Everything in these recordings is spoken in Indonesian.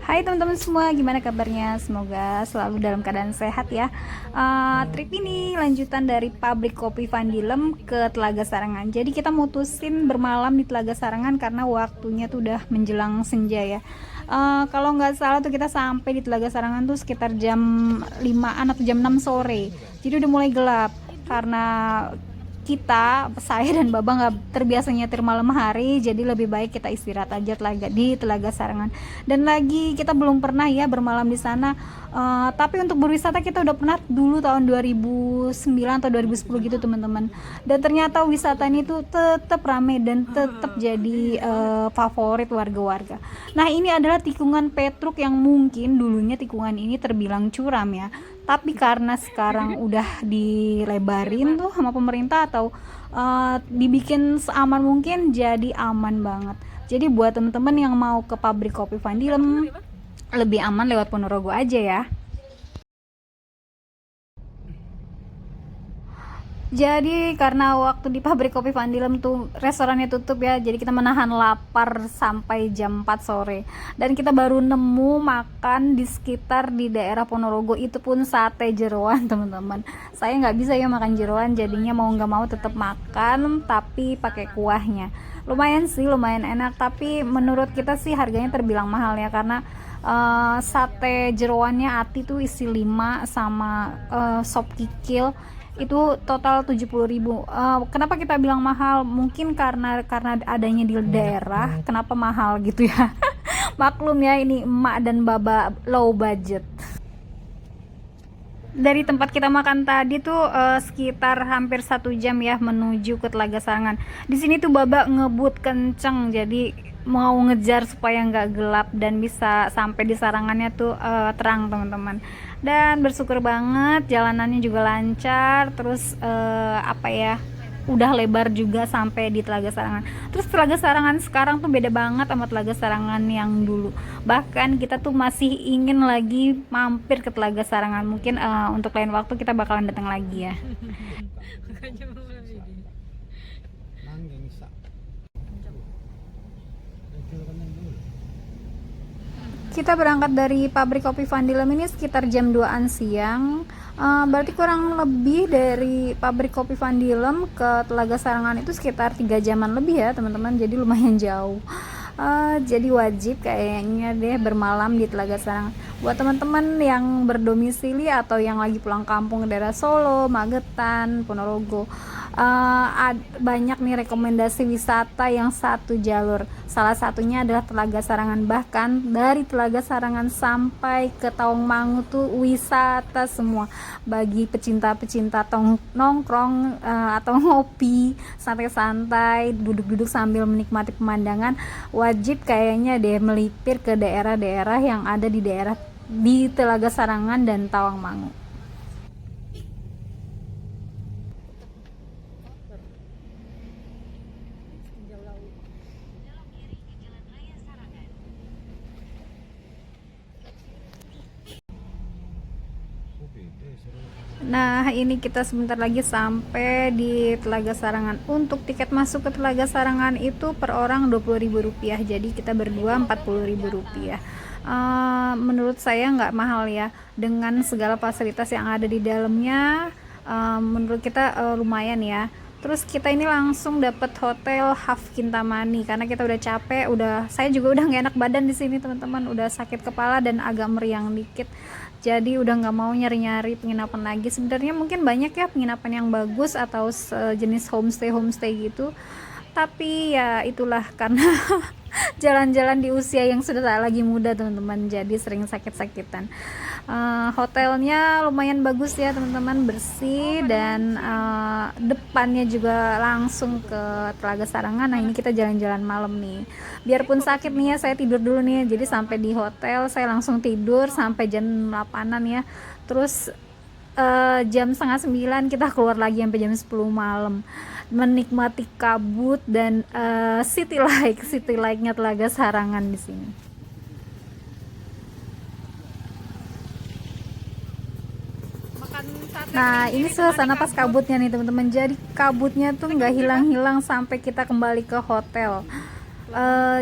Hai teman-teman semua, gimana kabarnya? Semoga selalu dalam keadaan sehat ya. Trip ini lanjutan dari pabrik kopi Vandilem ke Telaga Sarangan. Jadi kita mutusin bermalam di Telaga Sarangan karena waktunya tuh udah menjelang senja ya. Kalau nggak salah tuh kita sampai di Telaga Sarangan tuh sekitar jam 5-an atau jam 6 sore. Jadi udah mulai gelap karena saya dan Baba nggak terbiasa nyetir malam hari, jadi lebih baik kita istirahat aja di Telaga Sarangan. Dan lagi kita belum pernah ya bermalam di sana. Tapi untuk berwisata kita udah pernah dulu tahun 2009 atau 2010 gitu teman-teman. Dan ternyata wisata ini tuh tetap rame dan tetap jadi favorit warga-warga. Nah ini adalah tikungan Petruk yang mungkin dulunya tikungan ini terbilang curam ya, tapi karena sekarang udah dilebarin tuh sama pemerintah atau dibikin seaman mungkin, jadi aman banget. Jadi buat temen-temen yang mau ke pabrik kopi Vandilem lebih aman lewat Ponorogo aja ya. Jadi karena waktu di pabrik kopi Vandilem tuh restorannya tutup ya, jadi kita menahan lapar sampai jam 4 sore. Dan kita baru nemu makan di sekitar di daerah Ponorogo, itu pun sate jeroan teman-teman. Saya nggak bisa ya makan jeroan, jadinya mau nggak mau tetap makan tapi pakai kuahnya. Lumayan sih, lumayan enak, tapi menurut kita sih harganya terbilang mahal ya, karena sate jeroannya ati tuh isi 5 sama sop kikil itu total 70.000. Kenapa kita bilang mahal? Mungkin karena adanya di daerah, kenapa mahal gitu ya. Maklum ya, ini emak dan baba low budget. Dari tempat kita makan tadi tuh sekitar hampir 1 jam ya menuju ke Telaga Sarangan. Di sini tuh Baba ngebut kenceng, jadi mau ngejar supaya nggak gelap dan bisa sampai di sarangannya tuh terang teman-teman. Dan bersyukur banget jalanannya juga lancar, terus apa ya, udah lebar juga sampai di Telaga Sarangan. Terus Telaga Sarangan sekarang tuh beda banget sama Telaga Sarangan yang dulu. Bahkan kita tuh masih ingin lagi mampir ke Telaga Sarangan. Mungkin untuk lain waktu kita bakalan datang lagi ya. Kita berangkat dari pabrik kopi Vandilem ini sekitar jam 2-an siang. Berarti kurang lebih dari pabrik kopi Vandilem ke Telaga Sarangan itu sekitar 3 jaman lebih ya teman-teman, jadi lumayan jauh. Jadi wajib kayaknya deh bermalam di Telaga Sarangan. Buat teman-teman yang berdomisili atau yang lagi pulang kampung ke daerah Solo, Magetan, Ponorogo, banyak nih rekomendasi wisata yang satu jalur. Salah satunya adalah Telaga Sarangan. Bahkan dari Telaga Sarangan sampai ke Tawangmangu tuh wisata semua. Bagi pecinta-pecinta nongkrong atau ngopi, santai-santai, duduk-duduk sambil menikmati pemandangan, wajib kayaknya deh melipir ke daerah-daerah yang ada di Telaga Sarangan dan Tawangmangu. Nah ini kita sebentar lagi sampai di Telaga Sarangan. Untuk tiket masuk ke Telaga Sarangan itu per orang Rp20.000, jadi kita berdua Rp40.000. Menurut saya nggak mahal ya, dengan segala fasilitas yang ada di dalamnya. Menurut kita lumayan ya. Terus kita ini langsung dapat hotel Half Kintamani karena kita udah capek, saya juga udah nggak enak badan di sini teman-teman, udah sakit kepala dan agak meriang dikit. Jadi udah nggak mau nyari-nyari penginapan lagi. Sebenarnya mungkin banyak ya penginapan yang bagus atau jenis homestay gitu. Tapi ya itulah, karena jalan-jalan di usia yang sudah tak lagi muda teman-teman, jadi sering sakit-sakitan. Hotelnya lumayan bagus ya teman-teman, bersih, dan depannya juga langsung ke Telaga Sarangan. Nah ini kita jalan-jalan malam nih, biarpun sakit nih ya, saya tidur dulu nih. Jadi sampai di hotel saya langsung tidur sampai jam 8-an ya. Terus jam setengah 9 kita keluar lagi sampai jam 10 malam, menikmati kabut dan city like-nya Telaga Sarangan di sini. Nah ini suasana pas kabutnya nih teman-teman, jadi kabutnya tuh nggak hilang-hilang sampai kita kembali ke hotel.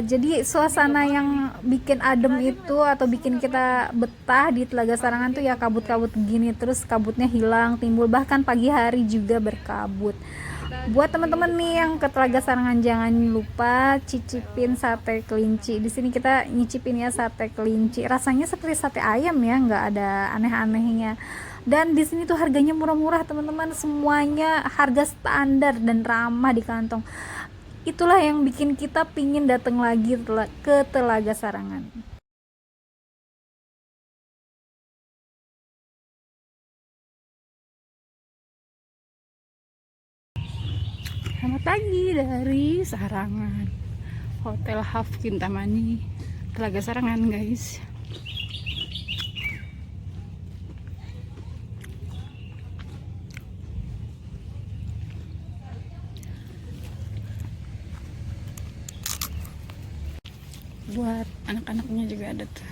Jadi suasana yang bikin adem itu atau bikin kita betah di Telaga Sarangan tuh ya kabut-kabut gini, terus kabutnya hilang, timbul bahkan pagi hari juga berkabut. Buat teman-teman nih yang ke Telaga Sarangan, jangan lupa cicipin sate kelinci. Di sini kita nyicipin ya sate kelinci. Rasanya seperti sate ayam ya, nggak ada aneh-anehnya. Dan di sini tuh harganya murah-murah teman-teman, semuanya harga standar dan ramah di kantong. Itulah yang bikin kita pingin datang lagi ke Telaga Sarangan. Selamat pagi dari Sarangan, Hotel Haf Kintamani, Telaga Sarangan guys. Buat anak-anaknya juga ada tuh.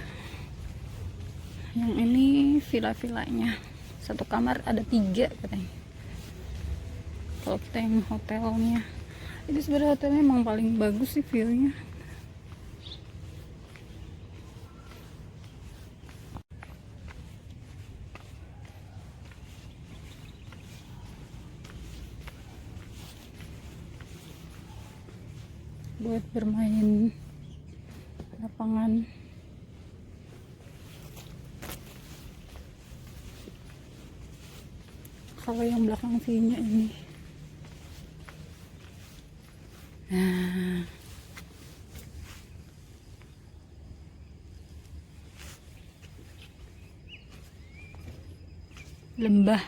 Yang ini villa-villanya, satu kamar ada 3 katanya. Kalau kita yang hotelnya, ini sebenarnya hotelnya emang paling bagus sih view-nya. Buat bermain lapangan. Kalau yang belakang view-nya ini, nah, lembah.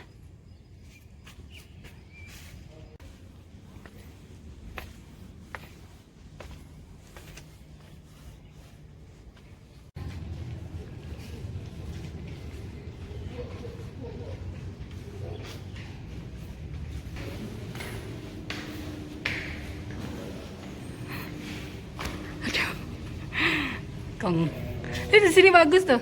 Kong. Di sini bagus tuh.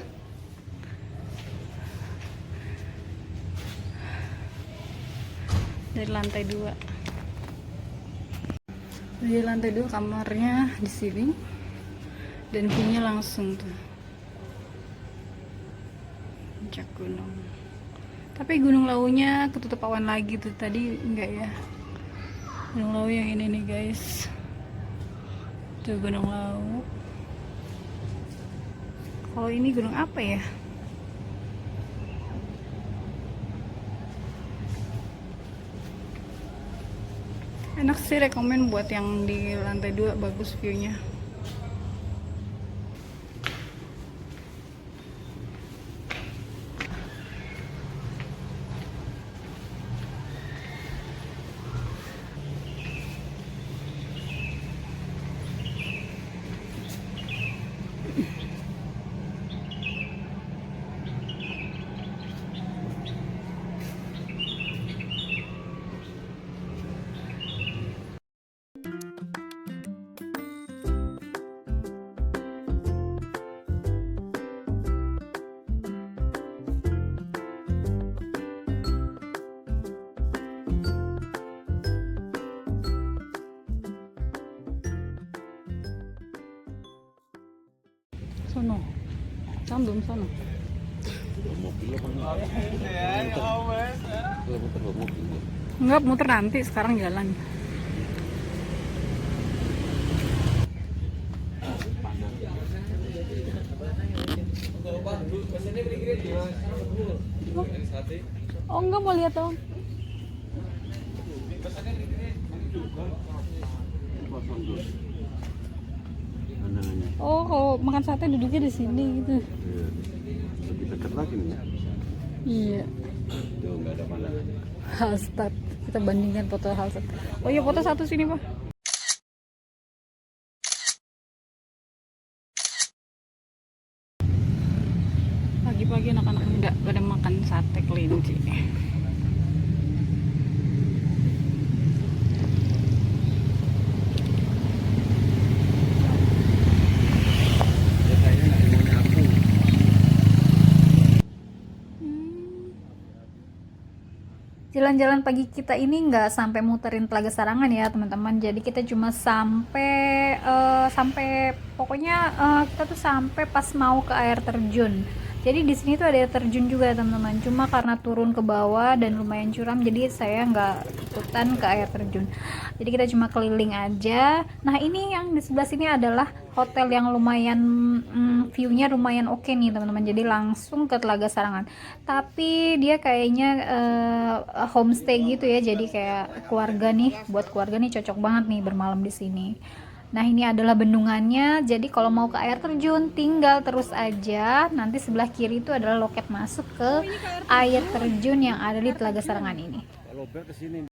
Dari lantai 2. Dari lantai 2 kamarnya di sini. Dan view-nya langsung tuh. Puncak gunung. Tapi Gunung Launya ketutup awan lagi tuh, tadi enggak ya. Gunung Lau yang ini nih guys. Tuh Gunung Lau. Kalau ini gunung apa ya? Enak sih, rekomen buat yang di lantai 2, bagus view-nya. Sono. Kamu belum sono. Enggak, muter nanti, sekarang jalan. Oh enggak, mau lihat dong. Oh, kalau makan sate duduknya di sini gitu. Iya. Lebih dekat lagi nih. Iya. Tuh nggak ada pandangan. Halstad. Kita bandingkan foto Halstad. Oh iya, foto satu sini, Pak. Pagi-pagi anak-anak muda pada makan sate kelinci. jalan-jalan pagi kita ini nggak sampai muterin Telaga Sarangan ya teman-teman. Jadi kita cuma sampai pokoknya kita tuh sampai pas mau ke air terjun. Jadi di sini tuh ada air terjun juga ya teman-teman. Cuma karena turun ke bawah dan lumayan curam, jadi saya nggak ikutan ke air terjun. Jadi kita cuma keliling aja. Nah ini yang di sebelah sini adalah hotel yang lumayan view-nya lumayan oke nih teman-teman. Jadi langsung ke Telaga Sarangan. Tapi dia kayaknya homestay gitu ya. Jadi kayak keluarga nih, buat keluarga nih cocok banget nih bermalam di sini. Nah ini adalah bendungannya, jadi kalau mau ke air terjun tinggal terus aja. Nanti sebelah kiri itu adalah loket masuk ke air terjun yang ada di Telaga Sarangan ini. Kalau ke sini.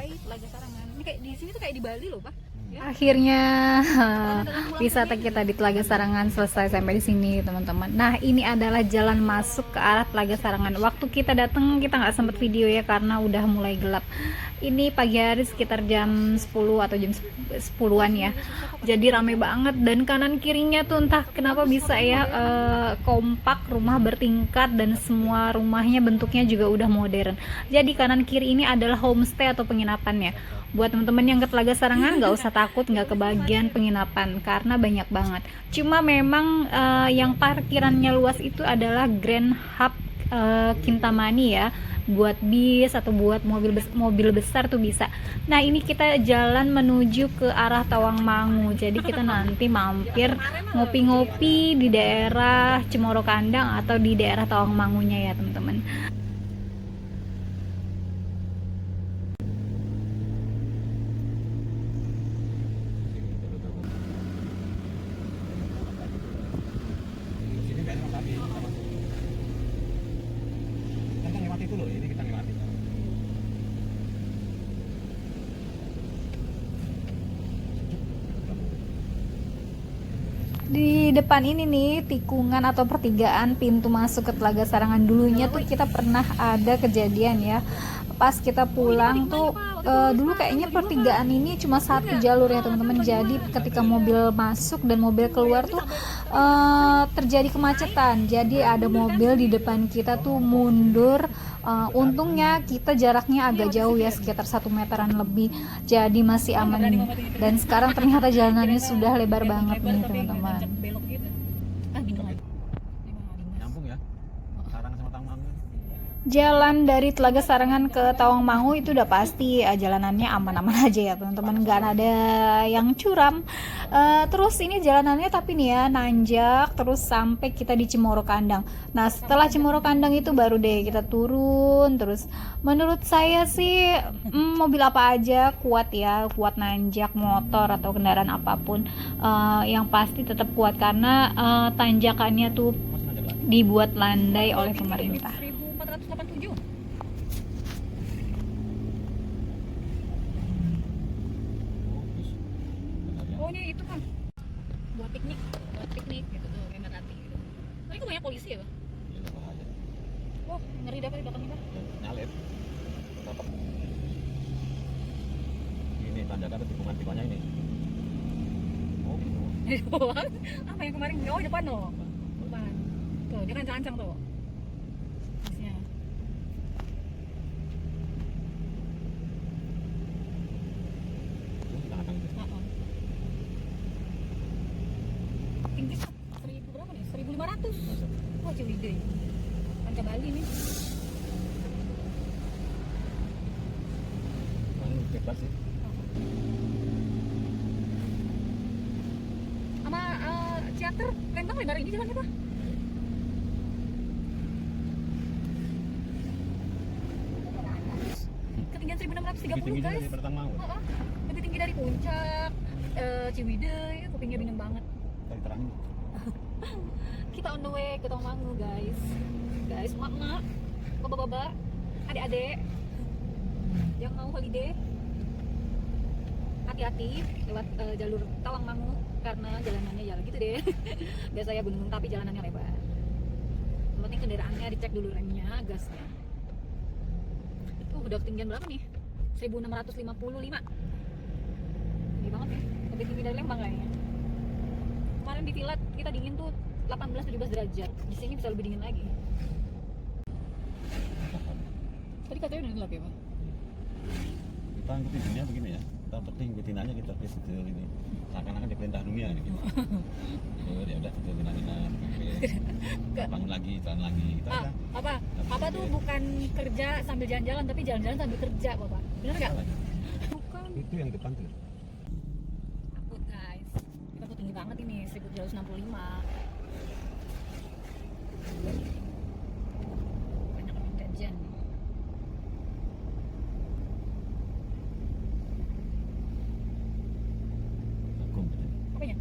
Telaga Sarangan. Ini kayak di sini tuh kayak di Bali loh, Pak. Akhirnya wisata kita di Telaga Sarangan selesai sampai di sini teman-teman. Nah ini adalah jalan masuk ke arah Telaga Sarangan. Waktu kita datang kita nggak sempat video ya karena udah mulai gelap. Ini pagi hari sekitar jam 10 atau jam 10-an ya. Jadi rame banget dan kanan kirinya tuh entah kenapa bisa ya kompak, rumah bertingkat dan semua rumahnya bentuknya juga udah modern. Jadi kanan kiri ini adalah homestay atau penginapannya. Buat teman-teman yang ke Telaga Sarangan nggak usah takut nggak kebagian penginapan karena banyak banget. Cuma memang yang parkirannya luas itu adalah Grand Hub Kintamani ya. Buat bis atau buat mobil besar tuh bisa. Nah ini kita jalan menuju ke arah Tawangmangu. Jadi kita nanti mampir ngopi-ngopi di daerah Cemoro Kandang atau di daerah Tawangmangunya ya teman-teman. Di depan ini nih tikungan atau pertigaan pintu masuk ke Telaga Sarangan. Dulunya tuh kita pernah ada kejadian ya pas kita pulang tuh dulu kayaknya pertigaan ini cuma satu jalur ya teman-teman. Jadi ketika mobil masuk dan mobil keluar tuh terjadi kemacetan. Jadi ada mobil di depan kita tuh mundur. Untungnya kita jaraknya agak jauh ya, sekitar 1 meteran lebih, jadi masih aman. Dan sekarang ternyata jalanannya sudah lebar banget nih teman-teman. Nyambung ya. Sarang sama Tawangmangu. Jalan dari Telaga Sarangan ke Tawangmangu itu udah pasti jalanannya aman-aman aja ya teman-teman, nggak ada yang curam. Terus ini jalanannya tapi nih ya nanjak terus sampai kita di Cemoro Kandang. Nah setelah Cemoro Kandang itu baru deh kita turun. Terus menurut saya sih mobil apa aja kuat ya, kuat nanjak, motor atau kendaraan apapun yang pasti tetap kuat karena tanjakannya tuh dibuat landai oleh pemerintah. 1487. Oh ini itu kan buat piknik gitu tuh kayak Merati gitu. Tapi kok banyak polisi ya bang? Iya bahaya. Wah ngeri dapat di belakangnya bang. Nyalip. Dapat. Ini tanjakan tikungan-tikungannya ini. Oh gitu. Di bawah. Apa yang kemarin? Oh depan loh. Depan. Tuh dia kan cancang tuh. Bisnya. Tinggi 1000 berapa nih? 1500. Wah Ciwidey. Panca Bali nih. Bebas sih. Sama teater Lembang lebar ini jalannya pak. Ketinggian 1630 guys. Lebih tinggi dari puncak Ciwidey. Kupingnya bingung banget. Terang. Kita on the way ke Tawangmangu guys. Guys, mak, bapak, adik-adik yang mau holiday. hati-hati lewat jalur Tawangmangu karena jalanannya ya gitu deh. Biasa ya gunung tapi jalanannya lebar. Yang penting kendaraannya dicek dulu remnya, gasnya. Udah ketinggian berapa nih? 1655. Tinggi banget ya. Lebih tinggi dari Lembang kayaknya. Kemarin di Tilat kita dingin tuh 18-17 derajat. Di sini bisa lebih dingin lagi. Tadi katanya udah gelap ya, Pak? Kita ngikutin dunia begini ya. Kita penting ngikutin aja kita ke ini. Seakan-akan di perintah dunia nih gitu. Ya udah kita tenang-tenang. Bangun lagi, jalan lagi. Kita Ah, aja. apa? Apa tuh bukan kerja sambil jalan-jalan tapi jalan-jalan sambil kerja, Bapak? Bener nggak? Bukan. Itu yang depan tuh. Takut, guys. Kita tuh tinggi banget ini, 1365. Banyak orang gajian. Agung. Apanya?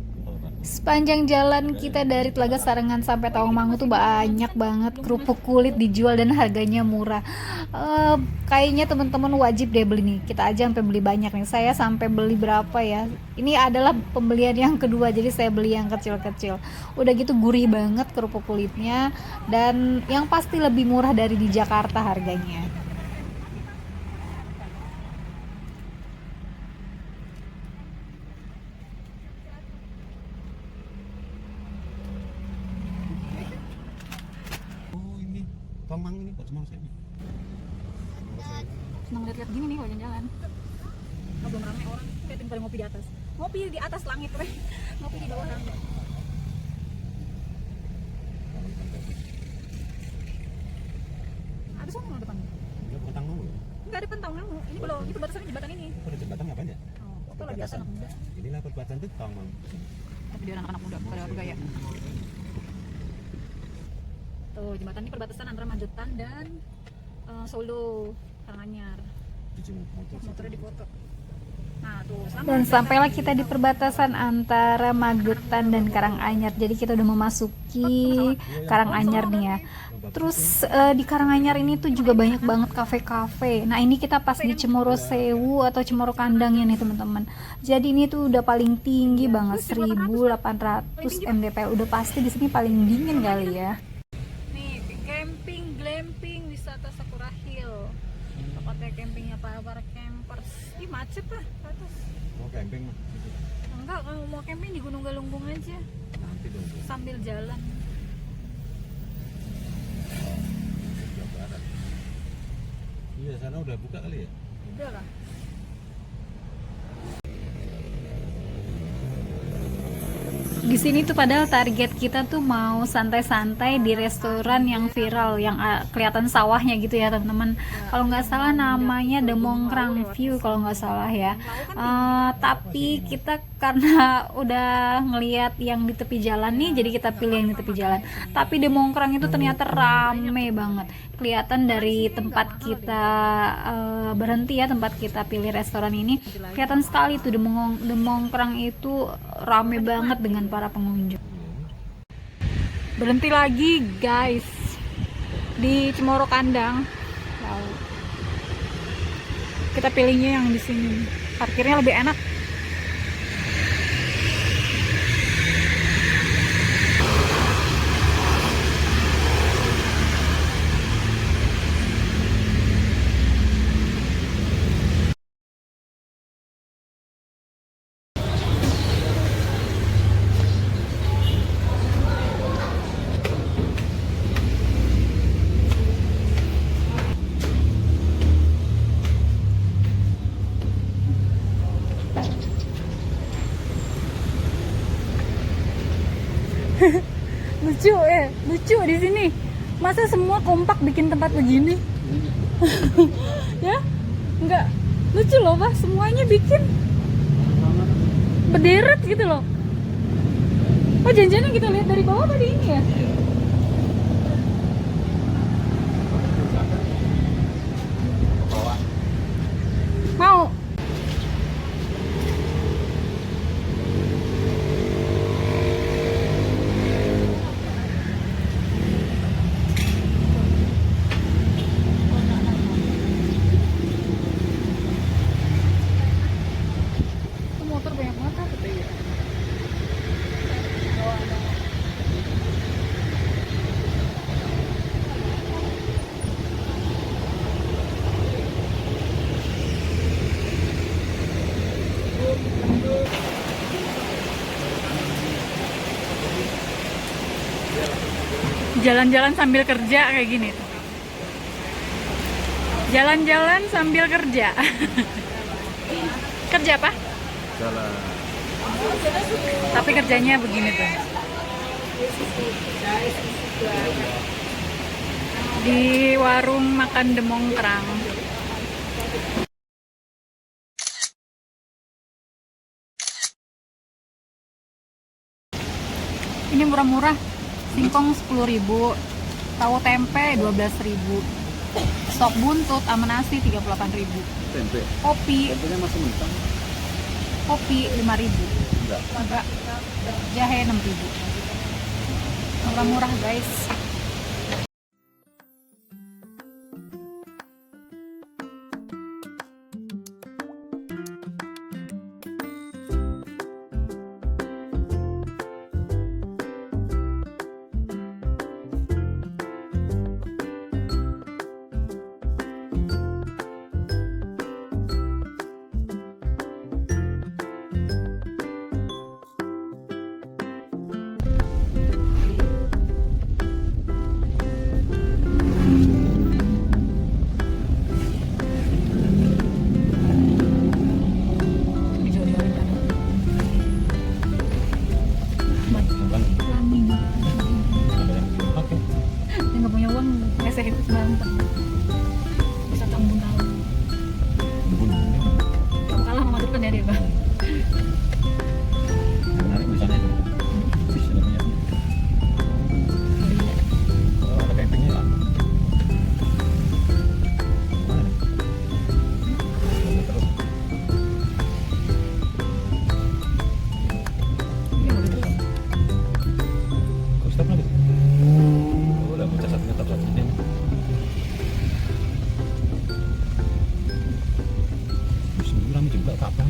Sepanjang jalan kita dari Telaga Sarangan sampai Tawangmangu tuh banyak banget kerupuk kulit dijual dan harganya murah. Kayaknya teman-teman wajib deh beli nih. Kita aja sampai beli banyak nih. Saya sampai beli berapa ya? Ini adalah pembelian yang kedua, jadi saya beli yang kecil-kecil. Udah gitu gurih banget kerupuk kulitnya dan yang pasti lebih murah dari di Jakarta harganya. Oh ini Tomang ini kok cuma saya. Senang lihat-lihat gini nih kalau jalan-jalan. Oh, belum ramai orang. Lihatin pada ngopi di atas. Ngopi di atas langit, weh. Ngopi di bawah langit. Ada sana depan. Dia bukan tanggung loh. Enggak depan tahu kamu. Ini belum. Ini perbatasan jembatan ini. Pada jembatan ngapain ya? Oh, itu lah biasa anak muda. Inilah perbatasan tuh Tomang. Tapi dia anak-anak muda pada bergaya. Tuh, jembatan ini perbatasan antara Magetan dan Solo, Karanganyar. Dijemput motor. Motornya difoto. Nah, tuh sama. Dan sampailah kita di perbatasan antara Magetan dan Karanganyar. Jadi kita udah memasuki Karanganyar nih ya. Terus di Karanganyar ini tuh juga banyak banget kafe-kafe. Nah ini kita pas di Cemoro Sewu atau Cemoro Kandangnya nih teman-teman. Jadi ini tuh udah paling tinggi banget 1800 mdpl. Udah pasti di sini paling dingin kali ya. Nih, camping, glamping, wisata Sakura Hill. Tempatnya campingnya para campers. Ih, macet lah ke atas. Mau camping mah. Enggak, kalau mau camping di Gunung Galunggung aja Nanti dong. sambil jalan. Jawa Barat. Iya sana udah buka kali ya. Udah lah. Di sini tuh padahal target kita tuh mau santai-santai di restoran yang viral, yang kelihatan sawahnya gitu ya teman-teman. Kalau nggak salah namanya The Mongkrang View kalau nggak salah ya. Tapi kita karena udah ngelihat yang di tepi jalan nih, jadi kita pilih yang di tepi jalan. Tapi The Mongkrang itu ternyata rame banget. Kelihatan dari tempat kita berhenti ya, tempat kita pilih restoran ini, kelihatan sekali tuh The Mongkrang itu rame banget dengan para pengunjung. Berhenti lagi guys di Cemoro Kandang. Wow. Kita pilihnya yang di sini. Parkirnya lebih enak. Lucu di sini. Masa semua kompak bikin tempat begini? Ya, enggak lucu loh, Pak. Semuanya bikin berderet gitu loh. Oh, janjiannya kita lihat dari bawah tadi ini ya? Mau? Jalan-jalan sambil kerja kayak gini tuh. Jalan-jalan sambil kerja. Kerja apa? Jalan. Tapi kerjanya begini tuh. Di warung makan Demongkrang. Ini murah-murah. Singkong 10.000, tahu tempe 12.000, sop buntut sama nasi 38.000, Tempe. kopi Tempenya masih mentah. 5.000, Enggak. jahe 6.000. Murah-murah guys. Oke. Yang nggak punya uang ngesek itu sembarang bisa tambun tahu. Bun. Kamu kalah sama Madrid kan ya dia bang. Menarik misalnya itu. Fish namanya. Oh, ada campingnya lah. Mana? Terus. Kok stop lagi? Oh, udah bocah satunya tetap satunya. Sembilan juga kapan?